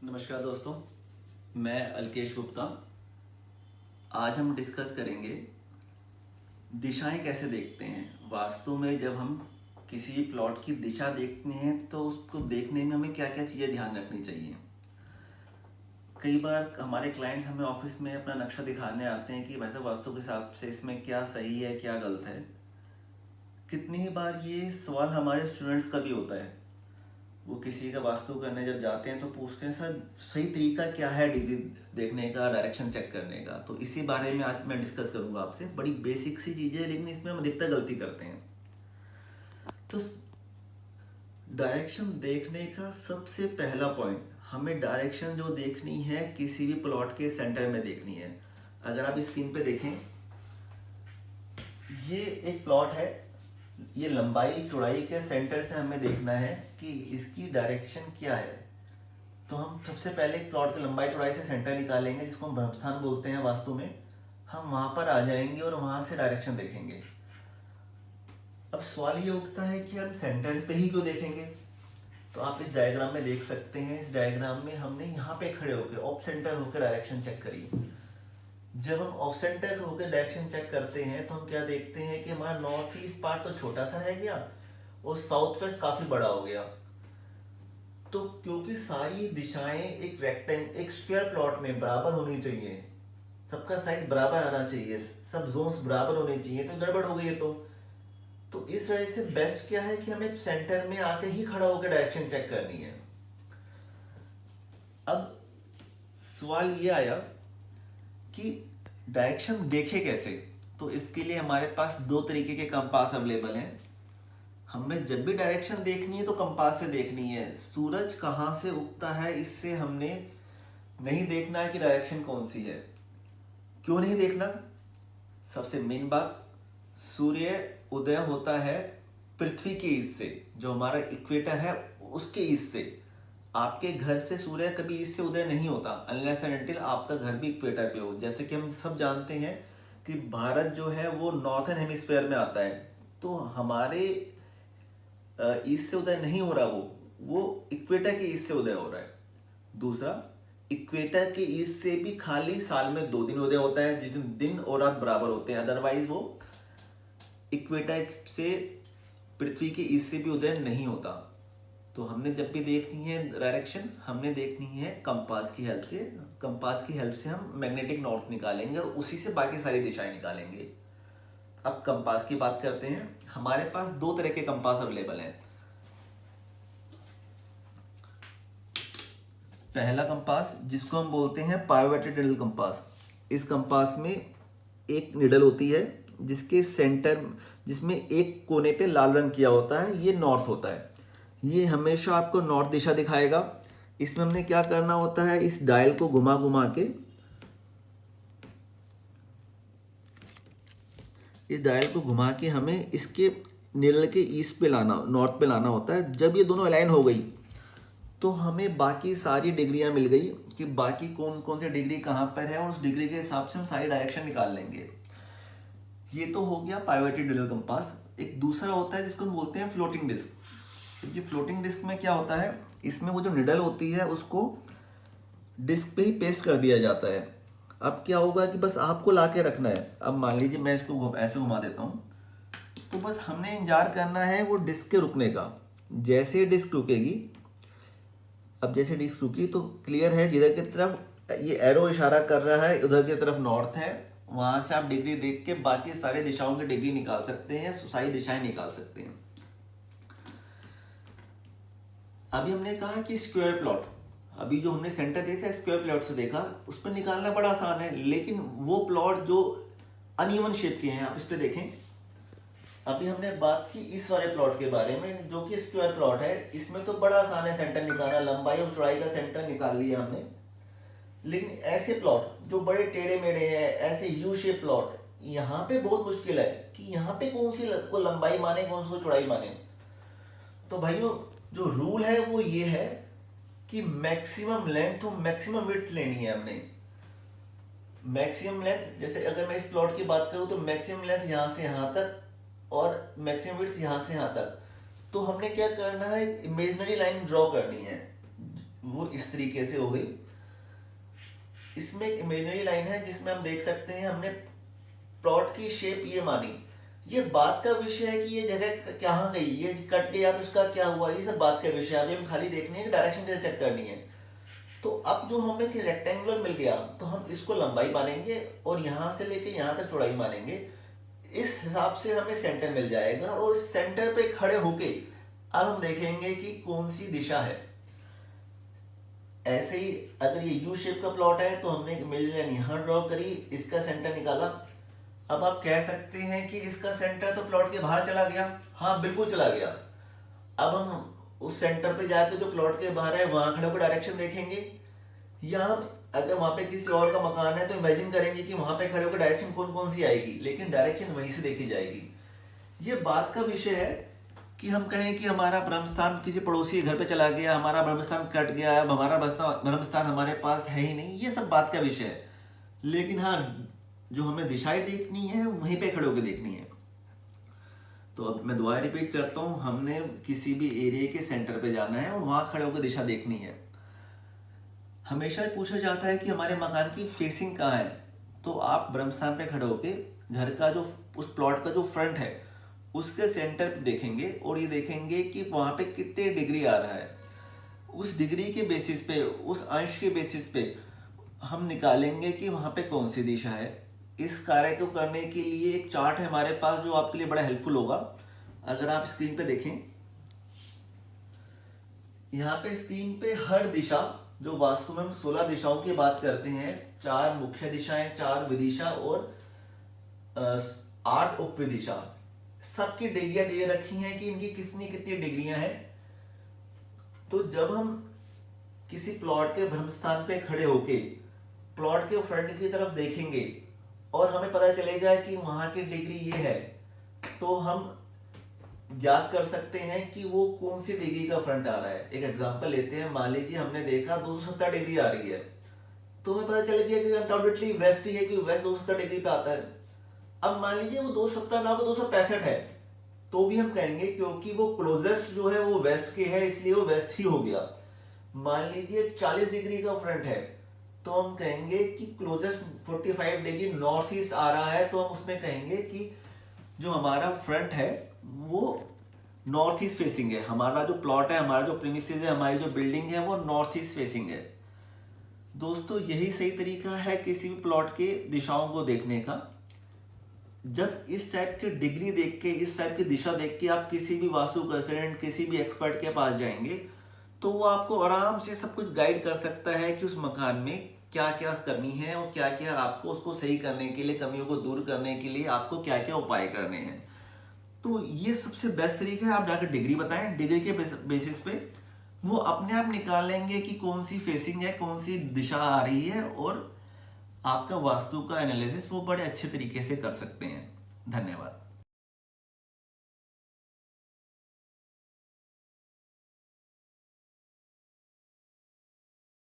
नमस्कार दोस्तों, मैं अल्केश गुप्ता। आज हम डिस्कस करेंगे दिशाएं कैसे देखते हैं। वास्तु में जब हम किसी प्लॉट की दिशा देखते हैं तो उसको देखने में हमें क्या क्या चीज़ें ध्यान रखनी चाहिए। कई बार हमारे क्लाइंट्स हमें ऑफिस में अपना नक्शा दिखाने आते हैं कि वैसे वास्तु के हिसाब से इसमें क्या सही है क्या गलत है। कितनी ही बार ये सवाल हमारे स्टूडेंट्स का भी होता है। वो किसी का वास्तु करने जब जाते हैं तो पूछते हैं, सर सही तरीका क्या है डिग्री देखने का, डायरेक्शन चेक करने का। तो इसी बारे में आज मैं डिस्कस करूंगा आपसे। बड़ी बेसिक सी चीज़ें हैं लेकिन इसमें हम अधिकतर गलती करते हैं। तो डायरेक्शन देखने का सबसे पहला पॉइंट, हमें डायरेक्शन जो देखनी है किसी भी प्लॉट के सेंटर में देखनी है। अगर आप स्क्रीन पे देखें, ये एक प्लॉट है। ये लंबाई चौड़ाई के सेंटर से हमें देखना है कि इसकी डायरेक्शन क्या है। तो हम सबसे पहले एक प्लॉट की लंबाई चौड़ाई से सेंटर निकालेंगे, जिसको हम ब्रह्मस्थान बोलते हैं वास्तु में। हम वहां पर आ जाएंगे और वहां से डायरेक्शन देखेंगे। अब सवाल ये उठता है कि हम सेंटर पे ही क्यों देखेंगे। तो आप इस डायग्राम में देख सकते हैं। इस डायग्राम में हमने यहाँ पे खड़े होकर ऑफ सेंटर होकर डायरेक्शन चेक करी। जब हम ऑफ सेंटर होकर डायरेक्शन चेक करते हैं तो हम क्या देखते हैं कि हमारा नॉर्थ ईस्ट पार्ट तो छोटा सा रह गया और साउथ वेस्ट काफी बड़ा हो गया। तो क्योंकि सारी दिशाएं एक स्क्वायर प्लॉट में बराबर होनी चाहिए, सबका साइज बराबर आना चाहिए, सब जोन्स बराबर होने चाहिए, तो गड़बड़ हो गई है। तो इस वजह से बेस्ट क्या है कि हमें सेंटर में आके ही खड़ा होकर डायरेक्शन चेक करनी है। अब सवाल ये आया कि डायरेक्शन देखे कैसे। तो इसके लिए हमारे पास दो तरीके के कंपास अवेलेबल हैं। हमें जब भी डायरेक्शन देखनी है तो कंपास से देखनी है। सूरज कहाँ से उगता है इससे हमने नहीं देखना है कि डायरेक्शन कौन सी है। क्यों नहीं देखना? सबसे मेन बात, सूर्य उदय होता है पृथ्वी के ईस्ट से, जो हमारा इक्वेटर है उसके ईस्ट से। आपके घर से सूर्य कभी ईस्ट से उदय नहीं होता अनलेस एंड अनटिल आपका घर भी इक्वेटर पे हो। जैसे कि हम सब जानते हैं कि भारत जो है वो नॉर्थन हेमिस्फीयर में आता है। तो हमारे ईस्ट से उदय नहीं हो रहा, वो इक्वेटर के ईस्ट से उदय हो रहा है। दूसरा, इक्वेटर के ईस्ट से भी खाली साल में 2 दिन उदय होता है, जिस दिन दिन और रात बराबर होते हैं। अदरवाइज वो इक्वेटर से पृथ्वी के ईस्ट से भी उदय नहीं होता। तो हमने जब भी देखनी है डायरेक्शन, हमने देखनी है कंपास की हेल्प से। कंपास की हेल्प से हम मैग्नेटिक नॉर्थ निकालेंगे और उसी से बाकी सारी दिशाएं निकालेंगे। अब कंपास की बात करते हैं। हमारे पास 2 तरह के कंपास अवेलेबल हैं। पहला कंपास जिसको हम बोलते हैं पाइवोटेड निडल कंपास। इस कंपास में एक निडल होती है जिसके सेंटर, जिसमें एक कोने पे लाल रंग किया होता है, ये नॉर्थ होता है। ये हमेशा आपको नॉर्थ दिशा दिखाएगा। इसमें हमने क्या करना होता है, इस डायल को घुमा घुमा के, इस डायल को घुमा के हमें इसके निडल के ईस्ट पे लाना, नॉर्थ पे लाना होता है। जब ये दोनों अलाइन हो गई तो हमें बाकी सारी डिग्रियां मिल गई कि बाकी कौन कौन सी डिग्री कहाँ पर है, और उस डिग्री के हिसाब से हम सारी डायरेक्शन निकाल लेंगे। ये तो हो गया पाइवोटेड निडल कंपास। एक दूसरा होता है जिसको हम बोलते हैं फ्लोटिंग डिस्क। ये फ्लोटिंग डिस्क में क्या होता है, इसमें वो जो निडल होती है उसको डिस्क पे ही पेस्ट कर दिया जाता है। अब क्या होगा कि बस आपको ला के रखना है। अब मान लीजिए मैं इसको ऐसे घुमा देता हूँ, तो बस हमने इंतजार करना है वो डिस्क के रुकने का। जैसे डिस्क रुकेगी, अब जैसे डिस्क रुकी तो क्लियर है जिधर की तरफ ये एरो इशारा कर रहा है उधर की तरफ नॉर्थ है। वहां से आप डिग्री देख के बाकी सारे दिशाओं की डिग्री निकाल सकते हैं, सारी दिशाएं निकाल सकते हैं। अभी हमने कहा कि स्क्वायर प्लॉट, अभी जो हमने सेंटर देखा स्क्वायर प्लॉट से देखा, उस पर निकालना बड़ा आसान है। लेकिन वो प्लॉट जो अनइवन शेप के हैं, आप इस पे देखें। अभी हमने बात की इस वाले प्लॉट के बारे में जो कि स्क्वायर प्लॉट है। इसमें तो बड़ा आसान है सेंटर निकालना, लंबाई और चौड़ाई का सेंटर निकाल लिया हमने। लेकिन ऐसे प्लॉट जो बड़े टेढ़े मेढ़े हैं, ऐसे यू शेप प्लॉट, यहाँ पे बहुत मुश्किल है कि यहाँ पे कौन सी को लंबाई माने, कौन सी को चौड़ाई माने। तो भाइयों, जो रूल है वो ये है कि मैक्सिमम लेंथ और मैक्सिमम विड्थ लेनी है हमने। मैक्सिमम लेंथ, जैसे अगर मैं इस प्लॉट की बात करूं तो मैक्सिमम लेंथ यहां से यहां तक और मैक्सिमम विड्थ यहां से यहां तक। तो हमने क्या करना है, इमेजिनरी लाइन ड्रॉ करनी है। वो इस तरीके से हो गई। इसमें एक इमेजिनरी लाइन है जिसमें हम देख सकते हैं हमने प्लॉट की शेप ये मानी। ये बात का विषय है कि ये जगह कहाँ गई, ये कट गया तो उसका क्या हुआ, ये सब बात का विषय है। अभी हम खाली देखने हैं कि डायरेक्शन कैसे चेक करनी है। तो अब जो हमें कि रेक्टेंगुलर मिल गया तो हम इसको लंबाई मानेंगे और यहाँ से लेके यहाँ तक चौड़ाई मानेंगे। इस हिसाब से हमें सेंटर मिल जाएगा और सेंटर पे खड़े होके अब हम देखेंगे कि कौन सी दिशा है। ऐसे ही अगर ये यू शेप का प्लॉट है तो हमने एक मिड लाइन यहाँ ड्रॉ करी, इसका सेंटर निकाला। अब आप कह सकते हैं कि इसका सेंटर तो प्लॉट के बाहर चला गया। हाँ बिल्कुल चला गया। अब हम उस सेंटर पे जाके जो प्लॉट के बाहर है वहां खड़े होकर डायरेक्शन देखेंगे, या हम अगर वहां पे किसी और का मकान है तो इमेजिन करेंगे कि वहां पे खड़े होकर डायरेक्शन कौन कौन सी आएगी, लेकिन डायरेक्शन वहीं से देखी जाएगी। ये बात का विषय है कि हम कहें कि हमारा ब्रह्मस्थान किसी पड़ोसी के घर पे चला गया, हमारा ब्रह्मस्थान कट गया, अब हमारा ब्रह्मस्थान हमारे पास है ही नहीं, ये सब बात का विषय है। लेकिन हाँ, जो हमें दिशाएं देखनी है वहीं पे खड़े होकर देखनी है। तो अब मैं दोबारा रिपीट करता हूँ, हमने किसी भी एरिया के सेंटर पे जाना है और वहां खड़े होकर दिशा देखनी है। हमेशा पूछा जाता है कि हमारे मकान की फेसिंग कहाँ है, तो आप ब्रह्मस्थान पे खड़े होकर घर का जो उस प्लॉट का जो फ्रंट है उसके सेंटर पे देखेंगे और ये देखेंगे कि वहां पे कितने डिग्री आ रहा है। उस डिग्री के बेसिस पे, उस अंश के बेसिस पे हम निकालेंगे कि वहां पे कौन सी दिशा है। इस कार्य को करने के लिए एक चार्ट है हमारे पास जो आपके लिए बड़ा हेल्पफुल होगा। अगर आप स्क्रीन पे देखें, यहाँ पे स्क्रीन पे हर दिशा, जो वास्तव में हम 16 दिशाओं की बात करते हैं, 4 मुख्य दिशाएं, 4 विदिशा और 8 उप विदिशा, सबकी डिग्रियां दे रखी हैं कि इनकी कितनी कितनी डिग्रियां हैं। तो जब हम किसी प्लॉट के ब्रह्मस्थान पे खड़े होके प्लॉट के फ्रंट की तरफ देखेंगे और हमें पता चलेगा कि वहां की डिग्री ये है, तो हम ज्ञात कर सकते हैं कि वो कौन सी डिग्री का फ्रंट आ रहा है। एक एग्जांपल लेते हैं, मान लीजिए हमने देखा 270 डिग्री आ रही है, तो हमें पता चल गया कि अनडाउटेडली वेस्ट ही है, कि वेस्ट 270 डिग्री पे आता है। अब मान लीजिए वो 270 ना हो 265 है, तो भी हम कहेंगे क्योंकि वो क्लोजेस्ट जो है वो वेस्ट के है, इसलिए वो वेस्ट ही हो गया। मान लीजिए 40 डिग्री का फ्रंट है, तो हम कहेंगे कि क्लोजेस्ट 45 डिग्री नॉर्थ ईस्ट आ रहा है, तो हम उसमें कहेंगे कि जो हमारा फ्रंट है वो नॉर्थ ईस्ट फेसिंग है। हमारा जो प्लॉट है, हमारा जो प्रीमिसेस है, हमारी जो बिल्डिंग है वो नॉर्थ ईस्ट फेसिंग है। दोस्तों, यही सही तरीका है किसी भी प्लॉट के दिशाओं को देखने का। जब इस टाइप की डिग्री देख के, इस टाइप की दिशा देख के आप किसी भी वास्तु कंसल्टेंट, किसी भी एक्सपर्ट के पास जाएंगे, तो वो आपको आराम से सब कुछ गाइड कर सकता है कि उस मकान में क्या क्या कमी है और क्या क्या आपको उसको सही करने के लिए, कमियों को दूर करने के लिए आपको क्या क्या उपाय करने हैं। तो ये सबसे बेस्ट तरीका है, आप जाकर डिग्री बताएं, डिग्री के बेसिस पे वो अपने आप निकाल लेंगे कि कौन सी फेसिंग है, कौन सी दिशा आ रही है, और आपका वास्तु का एनालिसिस वो बड़े अच्छे तरीके से कर सकते हैं। धन्यवाद।